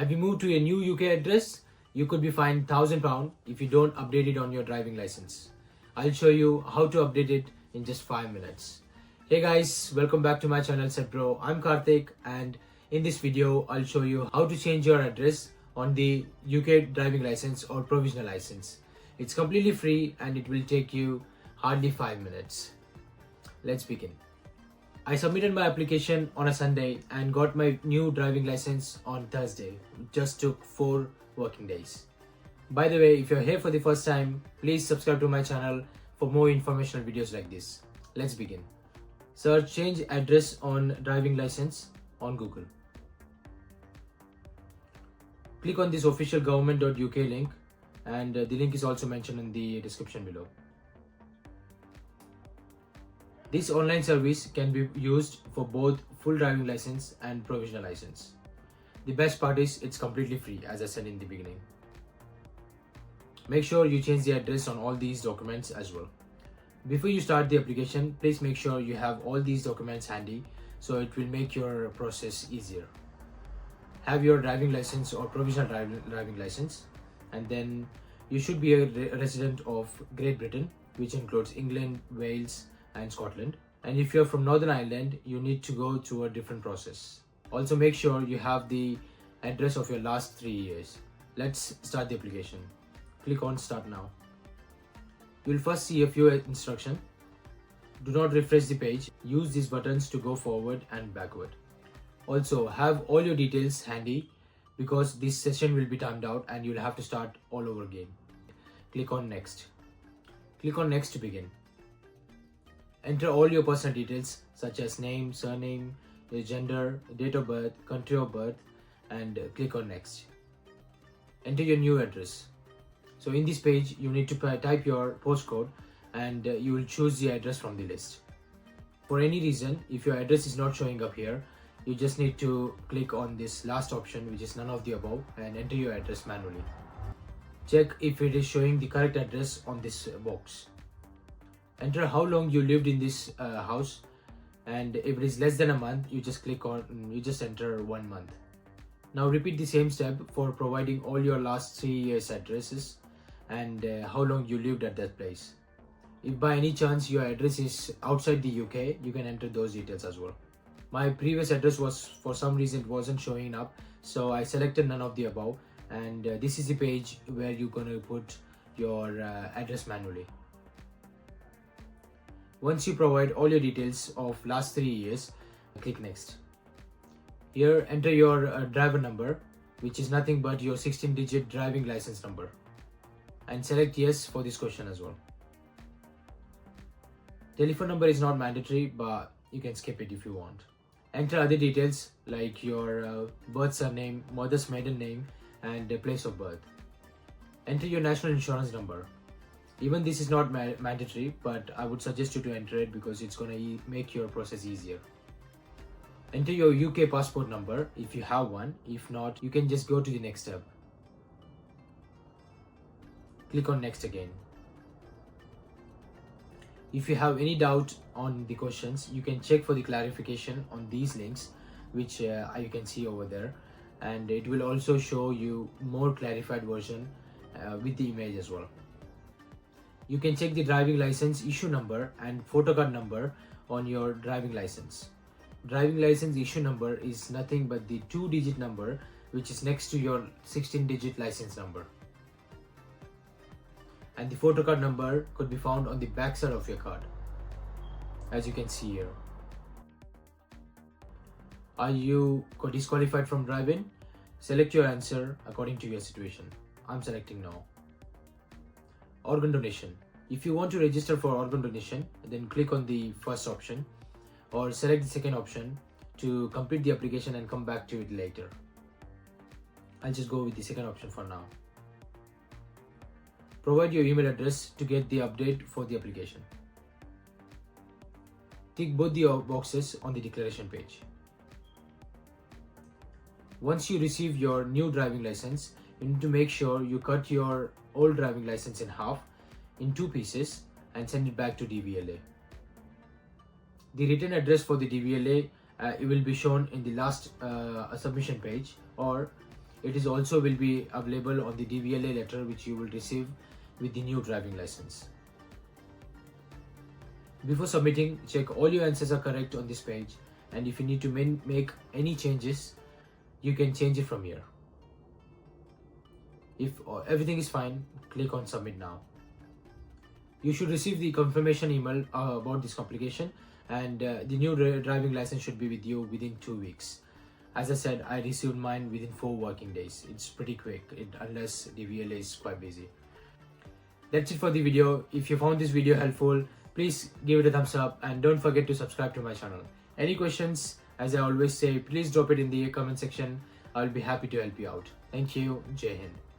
Have you moved to a new UK address? You could be fined £1,000 if you don't update it on your driving license. I'll show you how to update it in just 5 minutes. Hey guys, welcome back to my channel SettBro. I'm Karthik, and in this video I'll show you how to change your address on the UK driving license or provisional license. It's completely free and it will take you hardly 5 minutes. Let's begin. I submitted my application on a Sunday and got my new driving license on Thursday. It just took 4 working days. By the way, if you're here for the first time, please subscribe to my channel for more informational videos like this. Let's begin. Search change address on driving license on Google. Click on this official government.uk link, and the link is also mentioned in the description below. This online service can be used for both full driving license and provisional license. The best part is it's completely free, as I said in the beginning. Make sure you change the address on all these documents as well. Before you start the application, please make sure you have all these documents handy, so it will make your process easier. Have your driving license or provisional driving license, and then you should be a resident of Great Britain, which includes England, Wales and Scotland. And if you're from Northern Ireland, you need to go through a different process. Also make sure you have the address of your last 3 years. Let's start the application. Click on Start Now. You'll first see a few instructions. Do not refresh the page. Use these buttons to go forward and backward. Also have all your details handy because this session will be timed out and you'll have to start all over again. Click on Next. Click on Next to begin. Enter all your personal details such as name, surname, your gender, date of birth, country of birth, and click on Next. Enter your new address. So in this page, you need to type your postcode and you will choose the address from the list. For any reason, if your address is not showing up here, you just need to click on this last option, which is none of the above, and enter your address manually. Check if it is showing the correct address on this box. Enter how long you lived in this house, and if it is less than a month, you just enter 1 month. Now repeat the same step for providing all your last 3 years addresses and how long you lived at that place. If by any chance your address is outside the UK, you can enter those details as well. My previous address was, for some reason, it wasn't showing up, so I selected none of the above, and this is the page where you're going to put your address manually. Once you provide all your details of last 3 years, click Next. Here enter your driver number, which is nothing but your 16-digit driving license number, and select Yes for this question as well. Telephone number is not mandatory, but you can skip it if you want. Enter other details like your birth surname, mother's maiden name, and place of birth. Enter your national insurance number. Even this is not mandatory, but I would suggest you to enter it because it's going to make your process easier. Enter your UK passport number if you have one. If not, you can just go to the next step. Click on Next again. If you have any doubt on the questions, you can check for the clarification on these links, which you can see over there, and it will also show you more clarified version with the image as well. You can check the driving license issue number and photo card number on your driving license. Driving license issue number is nothing but the 2-digit number which is next to your 16-digit license number. And the photo card number could be found on the back side of your card, as you can see here. Are you disqualified from driving? Select your answer according to your situation. I'm selecting no. Organ donation. If you want to register for organ donation, then click on the first option or select the second option to complete the application and come back to it later. I'll just go with the second option for now. Provide your email address to get the update for the application. Tick both the boxes on the declaration page. Once you receive your new driving license, you need to make sure you cut your old driving license in half, in 2 pieces, and send it back to DVLA. The written address for the DVLA it will be shown in the last submission page, or It is also will be available on the DVLA letter which you will receive with the new driving license. Before submitting, check all your answers are correct on this page, and if you need to make any changes, you can change it from here. If everything is fine, click on submit now. You should receive the confirmation email about this application, and the new driving license should be with you within 2 weeks. As I said, I received mine within 4 working days. It's pretty quick unless DVLA is quite busy. That's it for the video. If you found this video helpful, please give it a thumbs up and don't forget to subscribe to my channel. Any questions, as I always say, please drop it in the comment section. I'll be happy to help you out. Thank you. Jai Hind.